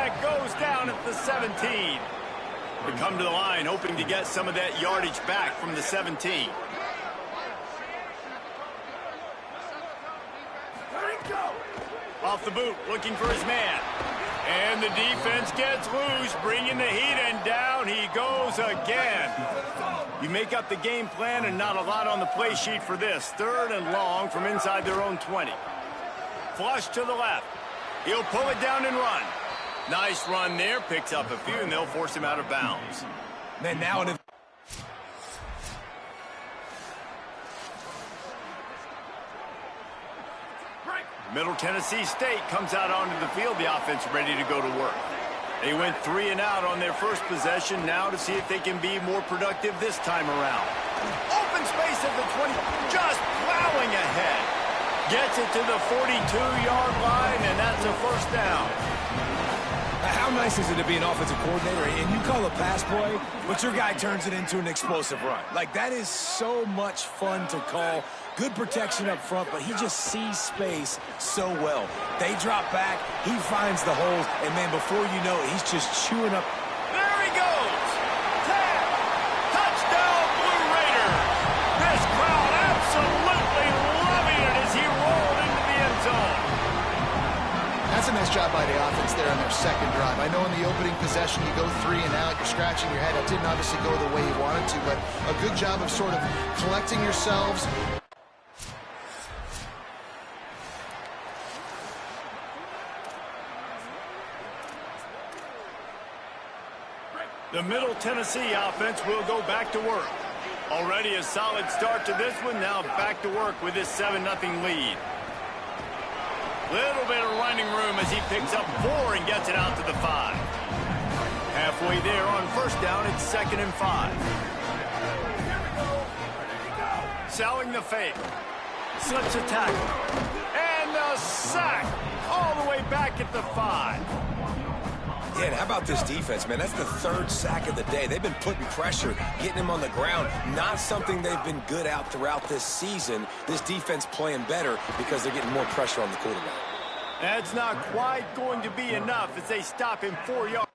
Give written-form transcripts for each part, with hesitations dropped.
quarterback goes down at the 17. They come to the line hoping to get some of that yardage back from the 17. Off the boot, looking for his man. And the defense gets loose, bringing the heat, and down he goes again. You make up the game plan and not a lot on the play sheet for this. 3rd and long from inside their own 20. Flush to the left. He'll pull it down and run. Nice run there, picks up a few, and they'll force him out of bounds. Man, now in Middle Tennessee State comes out onto the field. The offense ready to go to work. They went 3 and out on their first possession. Now to see if they can be more productive this time around. Open space at the 20, just plowing ahead. Gets it to the 42-yard line, and that's a first down. How nice is it to be an offensive coordinator and you call a pass play, but your guy turns it into an explosive run? Like, that is so much fun to call. Good protection up front, but he just sees space so well. They drop back, he finds the holes, and man, before you know it, he's just chewing up. There he goes! Tap! Touchdown, Blue Raider! This crowd absolutely loving it as he rolled into the end zone. That's a nice job by the offense there on their second drive. I know in the opening possession you go 3 and out, you're scratching your head. It didn't obviously go the way you wanted to, but a good job of sort of collecting yourselves. The Middle Tennessee offense will go back to work. Already a solid start to this one. Now back to work with this 7-0 lead. Little bit of running room as he picks up 4 and gets it out to the 5. Halfway there on first down, it's 2nd and 5. Selling the fake. Slips a tackle. And a sack all the way back at the 5. Yeah, and how about this defense, man? That's the 3rd sack of the day. They've been putting pressure, getting him on the ground. Not something they've been good at throughout this season. This defense playing better because they're getting more pressure on the quarterback. That's not quite going to be enough as they stop him 4 yards.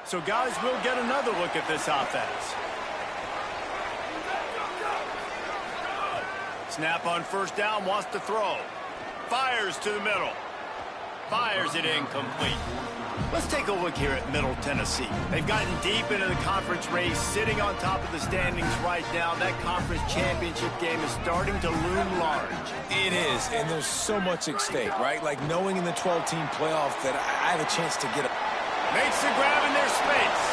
So guys, we'll get another look at this offense. Snap on first down, wants to throw. Fires to the middle. Fires it incomplete. Let's take a look here at Middle Tennessee. They've gotten deep into the conference race, sitting on top of the standings right now. That conference championship game is starting to loom large. It is, and there's so much at stake, right? Like knowing in the 12-team playoff that I have a chance to get a... Makes the grab in their space.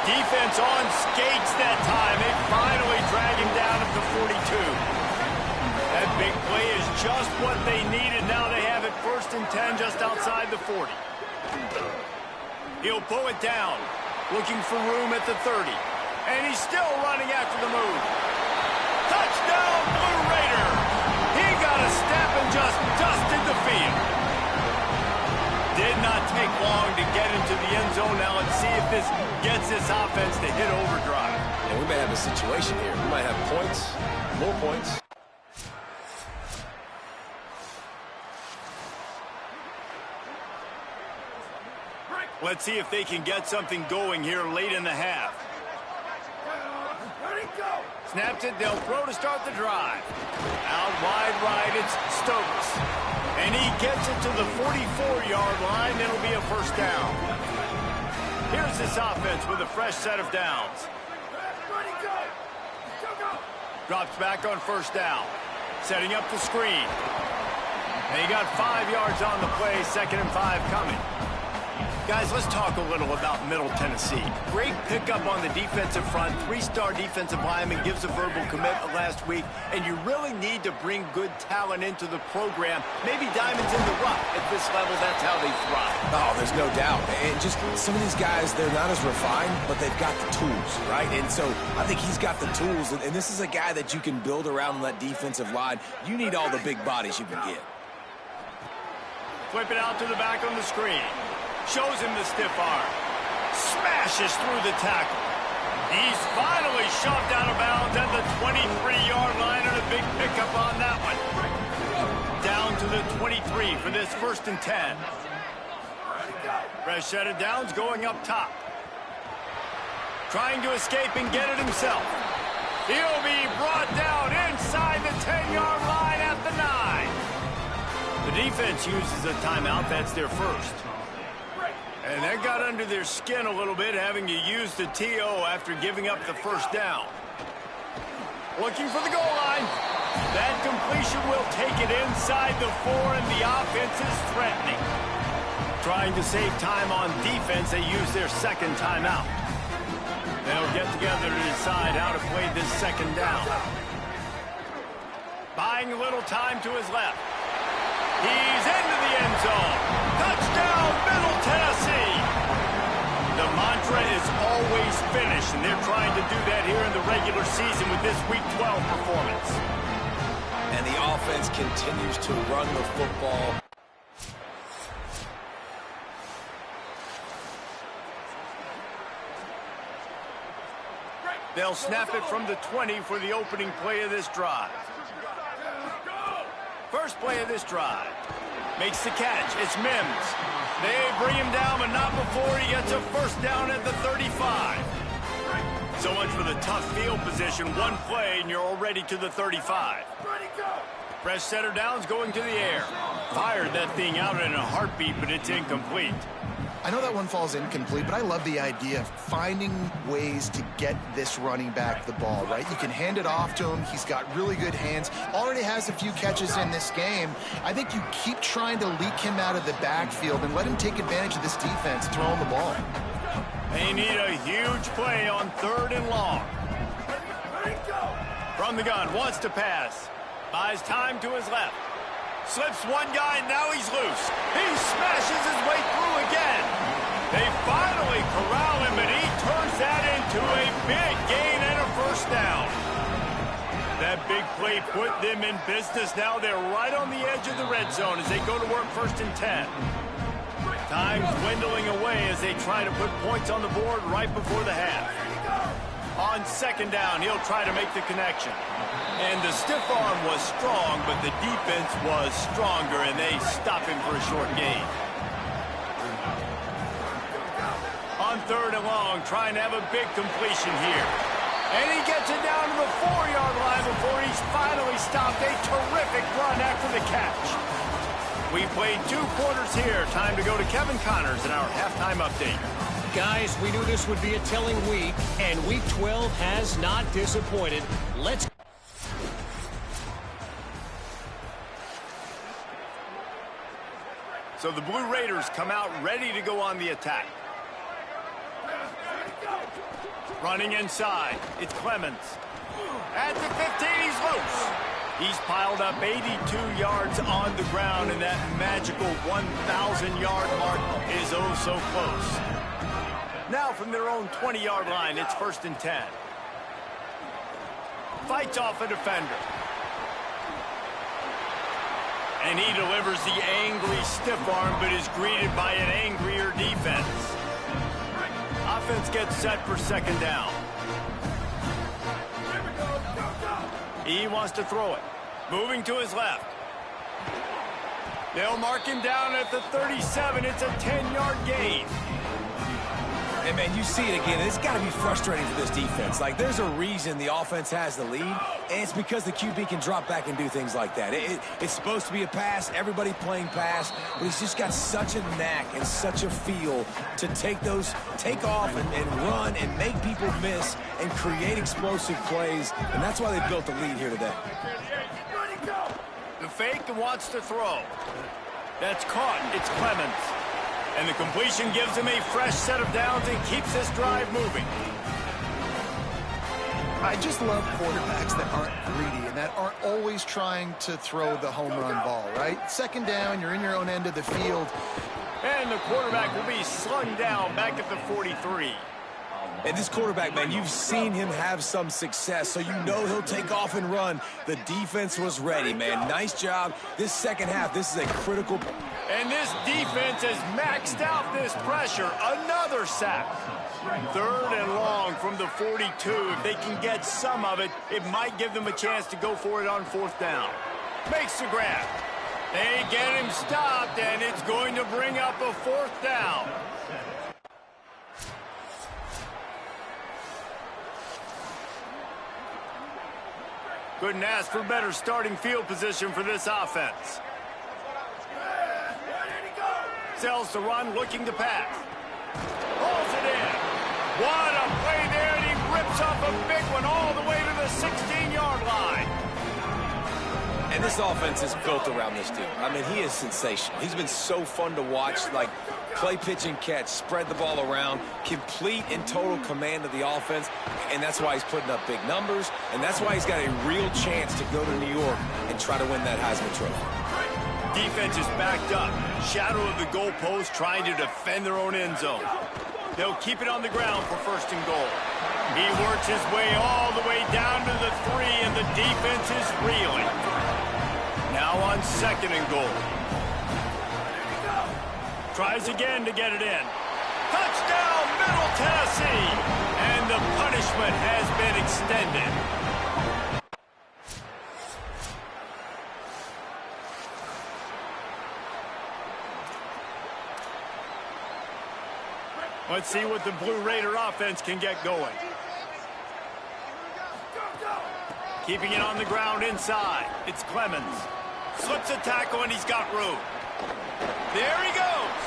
Defense on skates that time. They finally drag him down at the 42. That big play is just what they needed. Now they have it 1st and 10 just outside the 40. He'll pull it down, looking for room at the 30. And he's still running after the move. Touchdown, Blue Raider! He got a step and just dusted the field. Did not take long to get into the end zone. Now let's see if this gets this offense to hit overdrive. And we may have a situation here. We might have points, more points. Let's see if they can get something going here late in the half. Snaps it, they'll throw to start the drive. Out wide right, it's Stokes. And he gets it to the 44-yard line. It'll be a first down. Here's this offense with a fresh set of downs. Drops back on first down. Setting up the screen. And he got 5 yards on the play, 2nd and 5 coming. Guys, let's talk a little about Middle Tennessee. Great pickup on the defensive front. 3-star defensive lineman gives a verbal commitment last week, and you really need to bring good talent into the program. Maybe diamonds in the rough. At this level, that's how they thrive. Oh, there's no doubt. And just some of these guys, they're not as refined, but they've got the tools, right? And so I think he's got the tools, and this is a guy that you can build around on that defensive line. You need all the big bodies you can get. Flip it out to the back on the screen. Shows him the stiff arm. Smashes through the tackle. He's finally shoved out of bounds at the 23-yard line, and a big pickup on that 3 for this 1st and 10. Fresh set of downs going up top. Trying to escape and get it himself. He'll be brought down inside the 10-yard line at the 9. The defense uses a timeout. That's their first. And that got under their skin a little bit, having to use the TO after giving up the 1st down. Looking for the goal line. That completion will take it inside the 4, and the offense is threatening. Trying to save time on defense, they use their 2nd timeout. They'll get together to decide how to play this 2nd down. Buying a little time to his left. He's into the end zone. Touchdown, Middle Tennessee. The mantra is always finish, and they're trying to do that here in the regular season with this Week 12 performance. And the offense continues to run the football. They'll snap it from the 20 for the opening play of this drive. First play of this drive. Makes the catch. It's Mims. They bring him down, but not before he gets a 1st down at the 35. So much for the tough field position. One play, and you're already to the 35. Fresh set of downs going to the air. Fired that thing out in a heartbeat, but it's incomplete. I know that one falls incomplete, but I love the idea of finding ways to get this running back the ball, right? You can hand it off to him. He's got really good hands. Already has a few catches in this game. I think you keep trying to leak him out of the backfield and let him take advantage of this defense throwing the ball. They need a huge play on 3rd and long. From the gun, wants to pass. Buys time to his left. Slips one guy, now he's loose. He smashes his way through again. They finally corral him, and he turns that into a big gain and a 1st down. That big play put them in business. Now they're right on the edge of the red zone as they go to work 1st and 10. Time's dwindling away as they try to put points on the board right before the half. On 2nd down, he'll try to make the connection. And the stiff arm was strong, but the defense was stronger, and they stop him for a short gain. On 3rd and long, trying to have a big completion here. And he gets it down to the 4-yard line before he's finally stopped. A terrific run after the catch. We played 2 quarters here. Time to go to Kevin Connors in our halftime update. Guys, we knew this would be a telling week, and Week 12 has not disappointed. Let's So the Blue Raiders come out ready to go on the attack. Running inside, it's Clemens. At the 15, he's loose. He's piled up 82 yards on the ground, and that magical 1,000-yard mark is oh so close. Now from their own 20-yard line, it's 1st and 10. Fights off a defender. And he delivers the angry stiff arm, but is greeted by an angrier defense. Offense gets set for 2nd down. He wants to throw it. Moving to his left. They'll mark him down at the 37. It's a 10-yard gain. And, man, you see it again. It's got to be frustrating for this defense. Like, there's a reason the offense has the lead, and it's because the QB can drop back and do things like that. It's supposed to be a pass, everybody playing pass, but he's just got such a knack and such a feel to take off and run and make people miss and create explosive plays, and that's why they built the lead here today. The fake wants to throw. That's caught. It's Clemens. And the completion gives him a fresh set of downs and keeps this drive moving. I just love quarterbacks that aren't greedy and that aren't always trying to throw the home run ball, right? 2nd down, you're in your own end of the field. And the quarterback will be slung down back at the 43. And this quarterback, man, you've seen him have some success, so you know he'll take off and run. The defense was ready, man. Nice job. This 2nd half, this is a critical. And this defense has maxed out this pressure. Another sack. 3rd and long from the 42. If they can get some of it, it might give them a chance to go for it on 4th down. Makes the grab. They get him stopped, and it's going to bring up a 4th down. Couldn't ask for better starting field position for this offense. Sells to run, looking to pass. Pulls it in. What a play there, and he rips off a big one all the way to the 16-yard line. And this offense is built around this dude. I mean, he is sensational. He's been so fun to watch, like play, pitch, and catch, spread the ball around, complete and total command of the offense, and that's why he's putting up big numbers, and that's why he's got a real chance to go to New York and try to win that Heisman Trophy. Defense is backed up. Shadow of the goalpost trying to defend their own end zone. They'll keep it on the ground for 1st and goal. He works his way all the way down to the 3, and the defense is reeling. Now on 2nd and goal. Tries again to get it in. Touchdown, Middle Tennessee! And the punishment has been extended. Let's see what the Blue Raider offense can get going. Keeping it on the ground inside. It's Clemens. Slips a tackle, and he's got room. There he goes.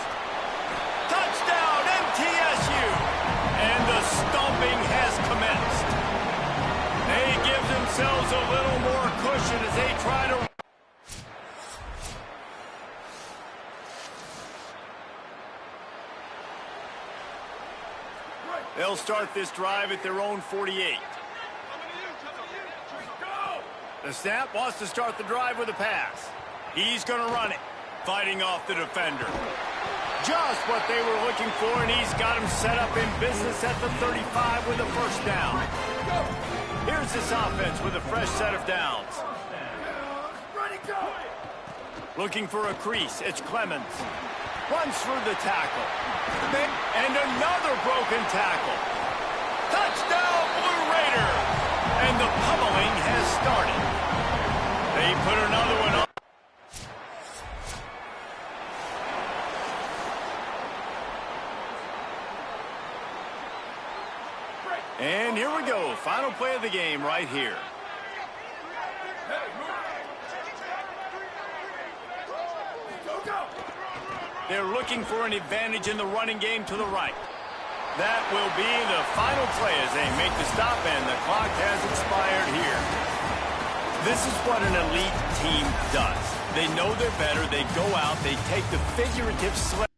Touchdown, MTSU. And the stomping has commenced. They give themselves a little more cushion as they try to... They'll start this drive at their own 48. The snap wants to start the drive with a pass. He's going to run it, fighting off the defender. Just what they were looking for, and he's got him set up in business at the 35 with a 1st down. Here's this offense with a fresh set of downs. Looking for a crease. It's Clemens. Runs through the tackle. And another broken tackle. Touchdown, Blue Raider! And the pummeling has started. They put another one on. And here we go. Final play of the game right here. They're looking for an advantage in the running game to the right. That will be the final play as they make the stop, and the clock has expired here. This is what an elite team does. They know they're better. They go out. They take the figurative slip.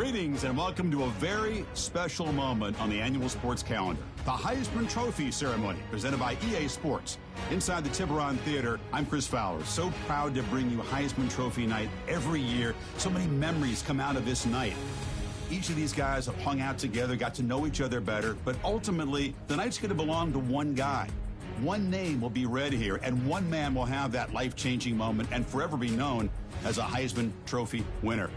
Greetings and welcome to a very special moment on the annual sports calendar. The Heisman Trophy ceremony presented by EA Sports. Inside the Tiburon Theater, I'm Chris Fowler. So proud to bring you Heisman Trophy night every year. So many memories come out of this night. Each of these guys have hung out together, got to know each other better, but ultimately, the night's going to belong to one guy. One name will be read here, and one man will have that life-changing moment and forever be known as a Heisman Trophy winner.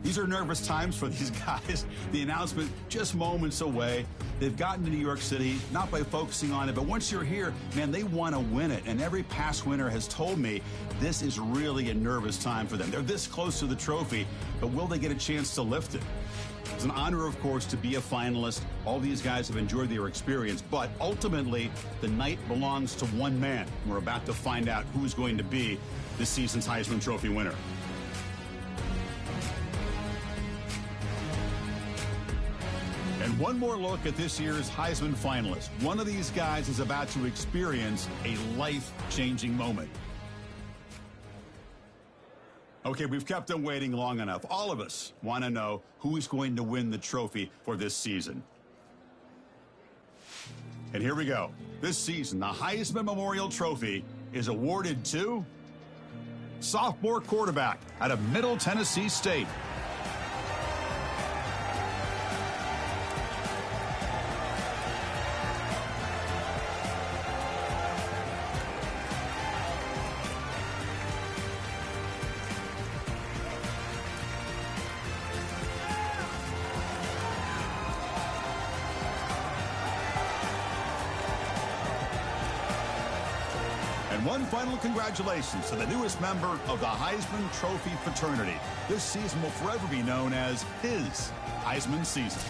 These are nervous times for these guys. The announcement just moments away. They've gotten to New York City, not by focusing on it, but once you're here, man, they want to win it. And every past winner has told me this is really a nervous time for them. They're this close to the trophy, but will they get a chance to lift it? It's an honor, of course, to be a finalist. All these guys have enjoyed their experience, but ultimately, the night belongs to one man. We're about to find out who's going to be this season's Heisman Trophy winner. And one more look at this year's Heisman finalists. One of these guys is about to experience a life-changing moment. Okay, we've kept them waiting long enough. All of us want to know who's going to win the trophy for this season. And here we go. This season, the Heisman Memorial Trophy is awarded to sophomore quarterback out of Middle Tennessee State. And one final congratulations to the newest member of the Heisman Trophy fraternity. This season will forever be known as his Heisman season.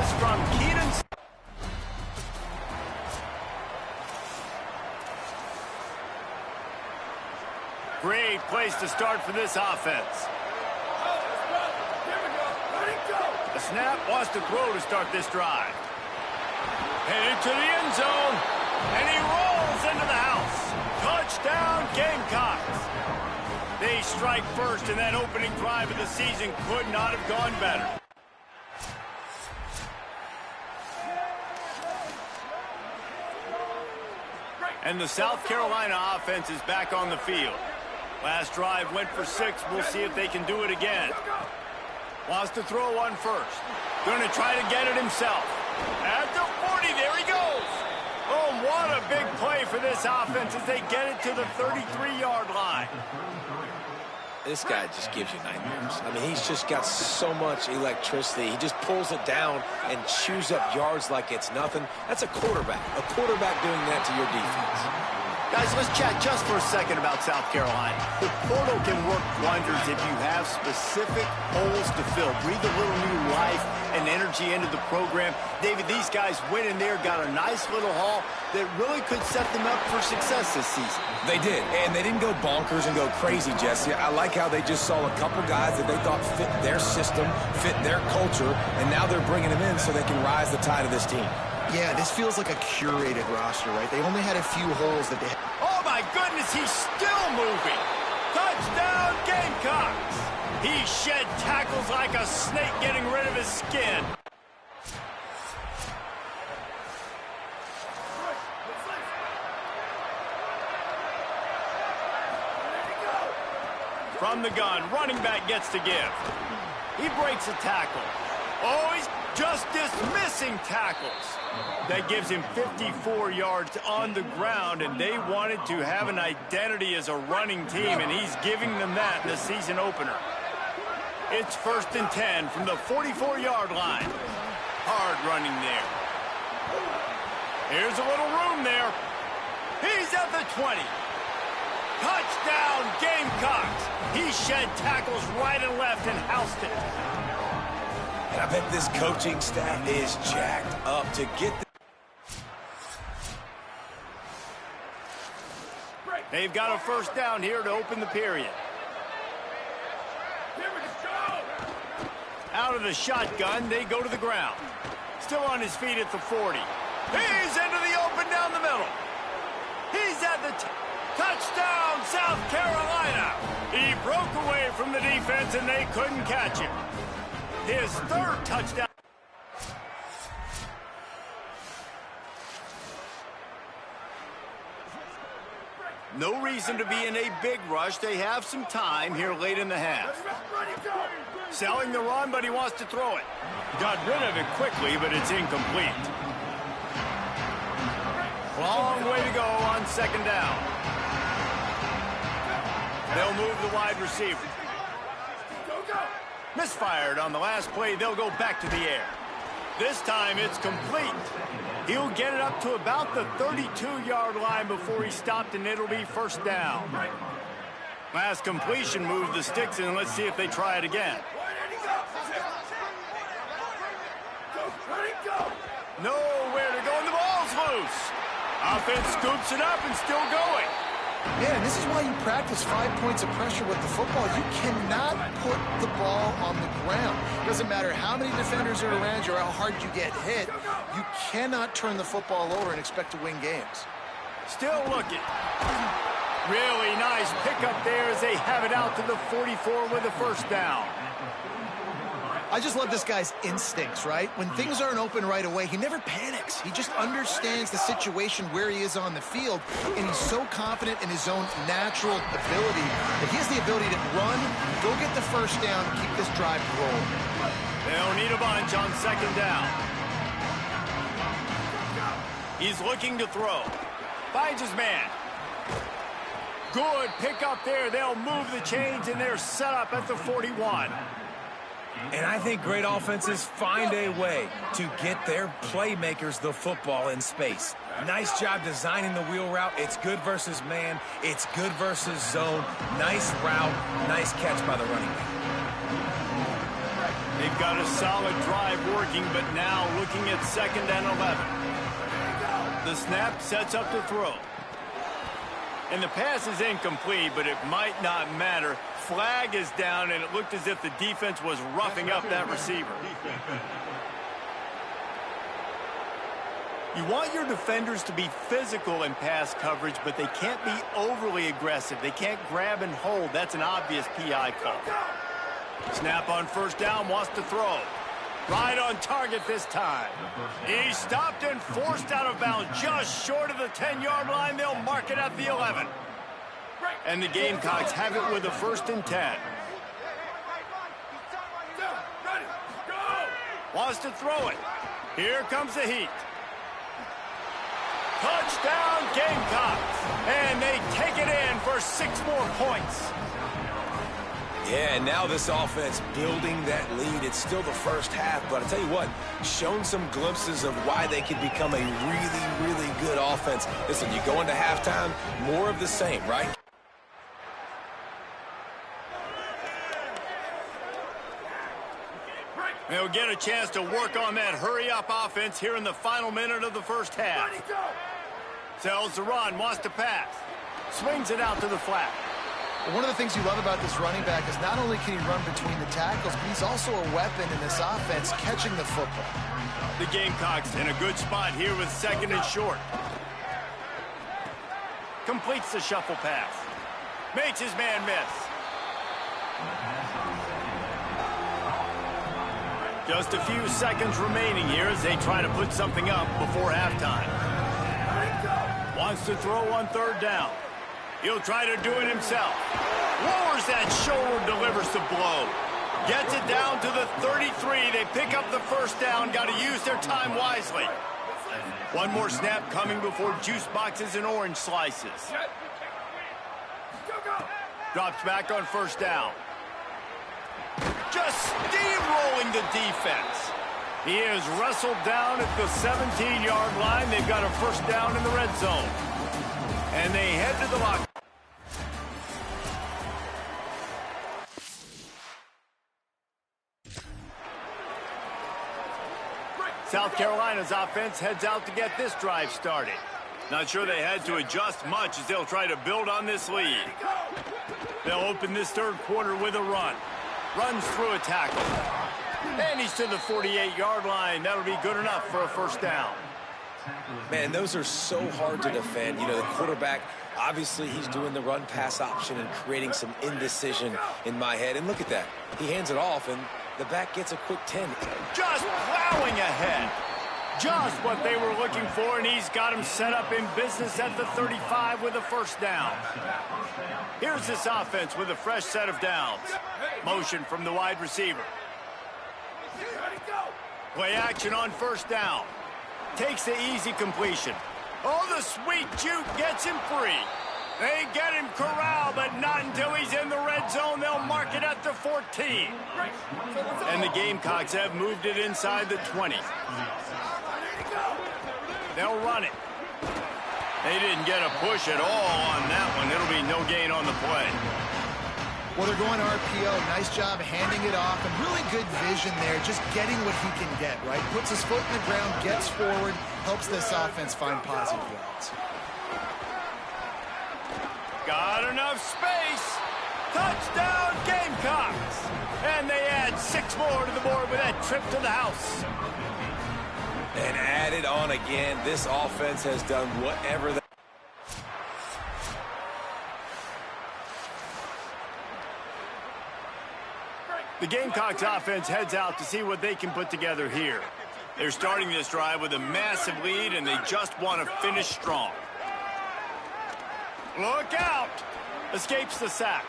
pass from Keenan. Great place to start for this offense. The snap wants to throw to start this drive. Headed to the end zone, and he rolls into the house. Touchdown, Gamecocks. They strike first, and that opening drive of the season could not have gone better. And the South Carolina offense is back on the field. Last drive went for 6. We'll see if they can do it again. Wants to throw one first. Going to try to get it himself. At the 40, there he goes. Oh, what a big play for this offense as they get it to the 33-yard line. This guy just gives you nightmares. I mean, he's just got so much electricity. He just pulls it down and chews up yards like it's nothing. That's a quarterback. A quarterback doing that to your defense. Guys, let's chat just for a second about South Carolina. The portal can work wonders if you have specific holes to fill. Breathe a little new life and energy into the program. David, these guys went in there, got a nice little haul that really could set them up for success this season. They did, and they didn't go bonkers and go crazy, Jesse. I like how they just saw a couple guys that they thought fit their system, fit their culture, and now they're bringing them in so they can rise the tide of this team. Yeah, this feels like a curated roster, right? They only had a few holes that they... Oh, my goodness, he's still moving. Touchdown, Gamecocks. He shed tackles like a snake getting rid of his skin. From the gun, running back gets to give. He breaks a tackle. Oh, he's just dismissing tackles. That gives him 54 yards on the ground, and they wanted to have an identity as a running team, and he's giving them that in the season opener. It's 1st and 10 from the 44-yard line. Hard running there. Here's a little room there. He's at the 20. Touchdown, Gamecocks. He shed tackles right and left and housed it. And I bet this coaching staff is jacked up to get the... They've got a 1st down here to open the period. Out of the shotgun, they go to the ground. Still on his feet at the 40. He's into the open down the middle. He's at the... Touchdown, South Carolina! He broke away from the defense, and they couldn't catch him. His 3rd touchdown. No reason to be in a big rush. They have some time here late in the half. Selling the run, but he wants to throw it. Got rid of it quickly, but it's incomplete. Long way to go on 2nd down. They'll move the wide receiver. Misfired on the last play. They'll go back to the air. This time it's complete. He'll get it up to about the 32-yard line before he stopped, and it'll be 1st down. Last completion moved the sticks in. Let's see if they try it again. Nowhere to go, and the ball's loose. Offense scoops it up and still going. Yeah, and this is why you practice 5 points of pressure with the football. You cannot put the ball on the ground. Doesn't matter how many defenders are around you or how hard you get hit. You cannot turn the football over and expect to win games. Still looking. Really nice pickup there as they have it out to the 44 with a 1st down. I just love this guy's instincts, right? When things aren't open right away, he never panics. He just understands the situation where he is on the field, and he's so confident in his own natural ability that he has the ability to run, go get the 1st down, and keep this drive rolling. They'll need a bunch on 2nd down. He's looking to throw. Finds his man. Good pick up there. They'll move the chains, and they're set up at the 41. And I think great offenses find a way to get their playmakers the football in space. Nice job designing the wheel route. It's good versus man. It's good versus zone. Nice route. Nice catch by the running back. They They've got a solid drive working, but now looking at 2nd and 11. The snap sets up the throw. And the pass is incomplete, but it might not matter. Flag is down, and it looked as if the defense was roughing up that receiver. You want your defenders to be physical in pass coverage, but they can't be overly aggressive. They can't grab and hold. That's an obvious PI call. Snap on 1st down, wants to throw. Right on target this time. He stopped and forced out of bounds just short of the 10-yard line. They'll mark it at the 11. And the Gamecocks have it with a 1st and 10. Wants to throw it. Here comes the heat. Touchdown, Gamecocks. And they take it in for 6 more points. Yeah, and now this offense building that lead. It's still the first half, but I tell you what, shown some glimpses of why they could become a really, really good offense. Listen, you go into halftime, more of the same, right? They'll get a chance to work on that hurry-up offense here in the final minute of the first half. Sells the run, wants to pass. Swings it out to the flat. One of the things you love about this running back is not only can he run between the tackles, but he's also a weapon in this offense, catching the football. The Gamecocks in a good spot here with 2nd and short. Completes the shuffle pass. Makes his man miss. Just a few seconds remaining here as they try to put something up before halftime. Wants to throw on 3rd down. He'll try to do it himself. Lowers that shoulder, delivers the blow. Gets it down to the 33. They pick up the 1st down. Got to use their time wisely. One more snap coming before juice boxes and orange slices. Drops back on 1st down. Just steamrolling the defense. He is wrestled down at the 17-yard line. They've got a 1st down in the red zone. And they head to the locker. South Carolina's offense heads out to get this drive started. Not sure they had to adjust much as they'll try to build on this lead. They'll open this 3rd quarter with a run. Runs through a tackle. And he's to the 48-yard line. That'll be good enough for a 1st down. Man, those are so hard to defend. You know, the quarterback, obviously he's doing the run-pass option and creating some indecision in my head. And look at that. He hands it off, and the back gets a quick 10. Just plowing ahead. Just what they were looking for, and he's got him set up in business at the 35 with a 1st down. Here's this offense with a fresh set of downs. Motion from the wide receiver. Play action on 1st down. Takes the easy completion. Oh, the sweet juke gets him free. They get him corralled, but not until he's in the red zone. They'll mark it at the 14. And the Gamecocks have moved it inside the 20. They'll run it. They didn't get a push at all on that one. It'll be no gain on the play. Well, they're going RPO. Nice job handing it off, and really good vision there, just getting what he can get, right? Puts his foot in the ground, gets forward, helps this offense find positive yards. Got enough space. Touchdown, Gamecocks. And they add 6 more to the board with that trip to the house. And added on again. This offense has done whatever they... The Gamecocks offense heads out to see what they can put together here. They're starting this drive with a massive lead, and they just want to finish strong. Look out! Escapes the sack.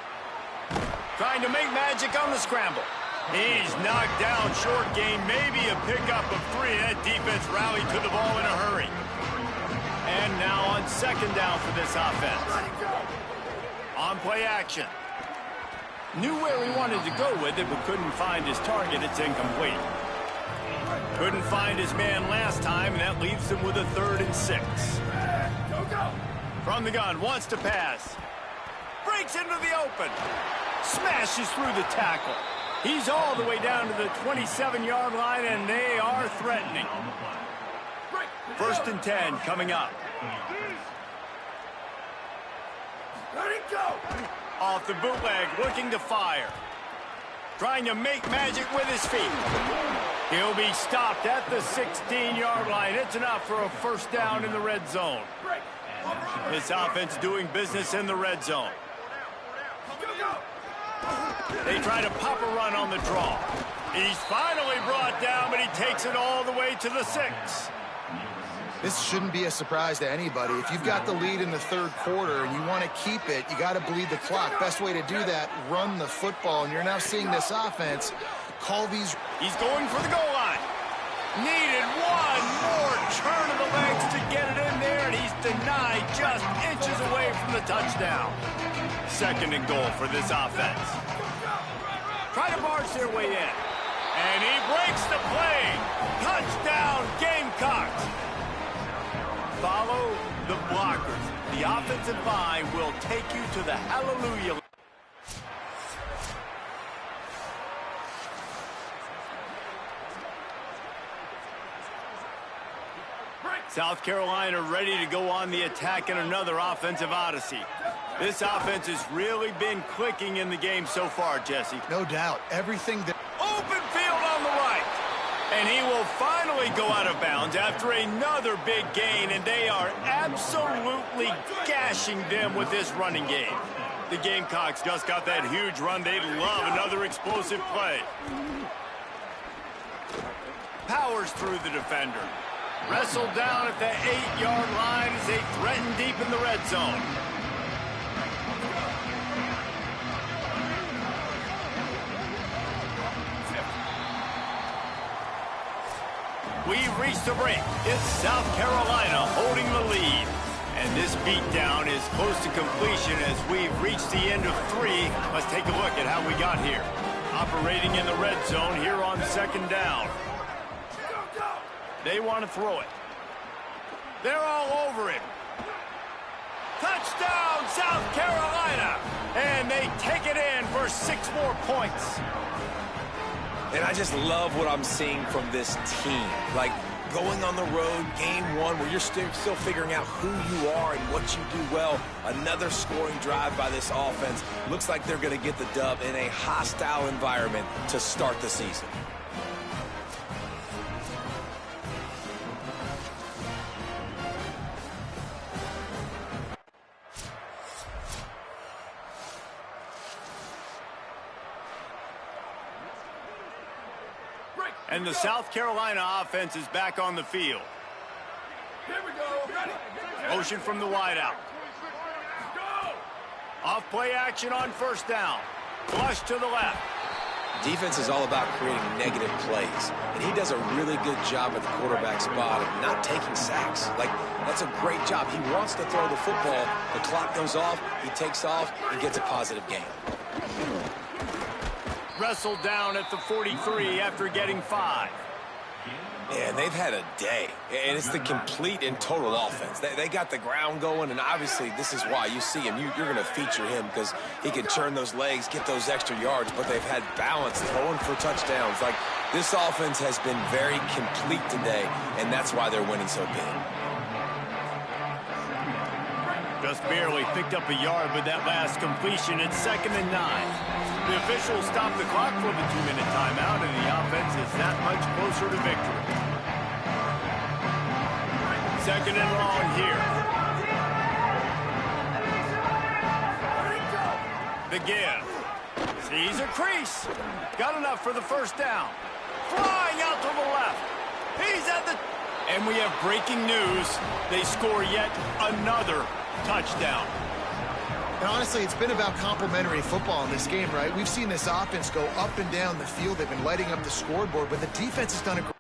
Trying to make magic on the scramble. He's knocked down, short game, maybe a pickup of 3. That defense rallied to the ball in a hurry. And now on 2nd down for this offense. On play action. Knew where he wanted to go with it, but couldn't find his target. It's incomplete. Couldn't find his man last time, and that leaves him with a 3rd and 6. From the gun, wants to pass. Breaks into the open. Smashes through the tackle. He's all the way down to the 27-yard line, and they are threatening. 1st and 10 coming up. Off the bootleg, looking to fire. Trying to make magic with his feet. He'll be stopped at the 16-yard line. It's enough for a 1st down in the red zone. This offense doing business in the red zone. They try to pop a run on the draw. He's finally brought down, but he takes it all the way to the 6. This shouldn't be a surprise to anybody. If you've got the lead in the 3rd quarter and you want to keep it, you got to bleed the clock. Best way to do that, run the football. And you're now seeing this offense call these. He's going for the goal line. Needed one more turn of the legs to get it in there, and he's denied just inches away from the touchdown. 2nd and goal for this offense. Try to barge their way in. And he breaks the play. Touchdown, Gamecocks. Follow the blockers. The offensive line will take you to the hallelujah. South Carolina ready to go on the attack in another offensive odyssey. This offense has really been clicking in the game so far, Jesse. No doubt. Everything that... Open field on the right. And he will finally go out of bounds after another big gain, and they are absolutely gashing them with this running game. The Gamecocks just got that huge run. They'd love another explosive play. Powers through the defender. Wrestled down at the 8-yard line as they threaten deep in the red zone. We've reached the break. It's South Carolina holding the lead. And this beatdown is close to completion as we've reached the end of 3. Let's take a look at how we got here. Operating in the red zone here on 2nd down. They want to throw it. They're all over him. Touchdown, South Carolina! And they take it in for 6 more points. And I just love what I'm seeing from this team. Like, going on the road, game 1, where you're still figuring out who you are and what you do well. Another scoring drive by this offense. Looks like they're going to get the dub in a hostile environment to start the season. And the South Carolina offense is back on the field. Here we go. Ready. Motion from the wideout. Off play action on 1st down. Flush to the left. Defense is all about creating negative plays, and he does a really good job at the quarterback spot of not taking sacks. Like, that's a great job. He wants to throw the football. The clock goes off. He takes off and gets a positive gain. Wrestled down at the 43 after getting 5. And they've had a day, and it's the complete and total offense. They got the ground going, and obviously this is why you see him. You're going to feature him because he can turn those legs, get those extra yards, but they've had balance, throwing for touchdowns. Like, this offense has been very complete today, and that's why they're winning so big. Just barely picked up a yard with that last completion. It's 2nd and 9. The officials stop the clock for the 2-minute timeout, and the offense is that much closer to victory. 2nd and long here. The give. Sees a crease. Got enough for the 1st down. Flying out to the left. He's at the... And we have breaking news. They score yet another touchdown. And honestly, it's been about complementary football in this game, right? We've seen this offense go up and down the field. They've been lighting up the scoreboard, but the defense has done a great...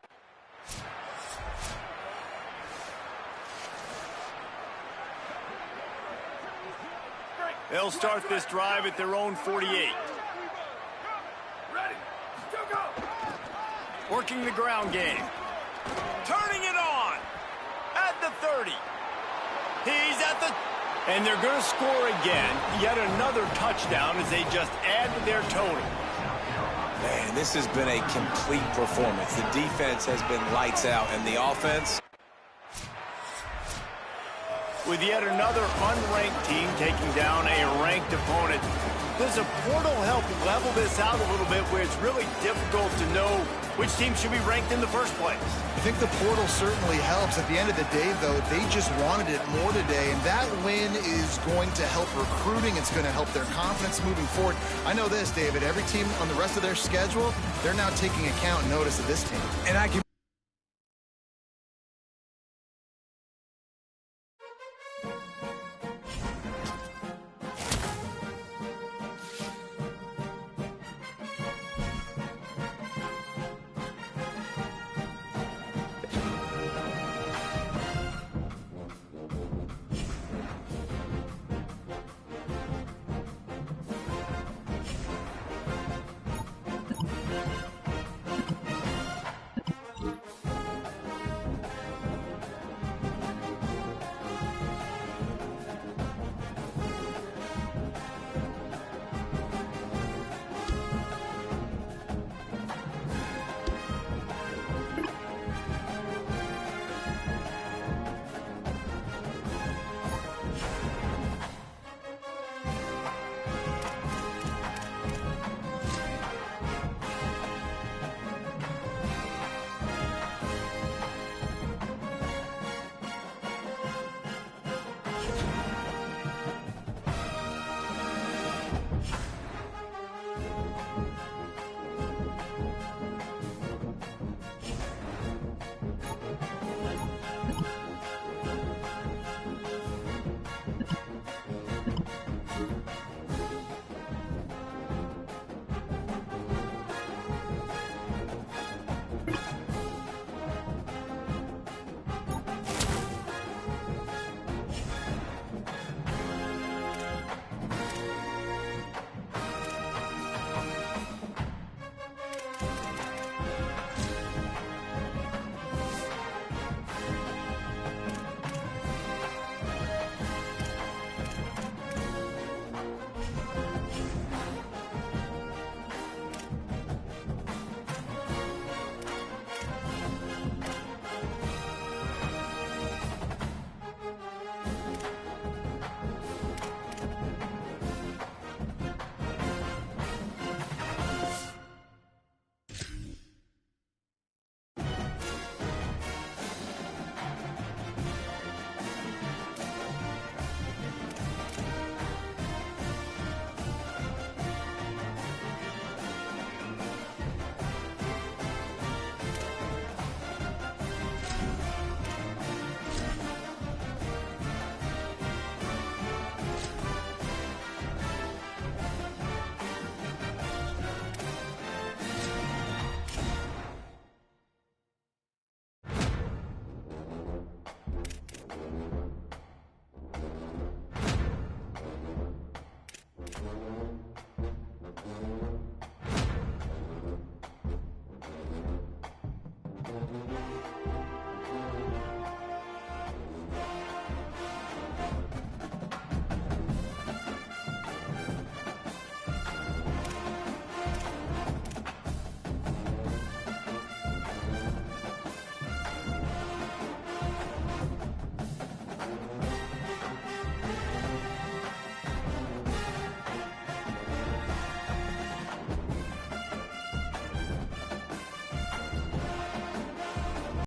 They'll start this drive at their own 48. Ready. Go. Working the ground game. Turning it on. At the 30. He's at the... And they're going to score again. Yet another touchdown as they just add to their total. Man, this has been a complete performance. The defense has been lights out, and the offense... With yet another unranked team taking down a ranked opponent, does a portal help level this out a little bit where it's really difficult to know which team should be ranked in the first place? I think the portal certainly helps. At the end of the day, though, they just wanted it more today, and that win is going to help recruiting. It's going to help their confidence moving forward. I know this, David. Every team on the rest of their schedule, they're now taking account and notice of this team. And I can...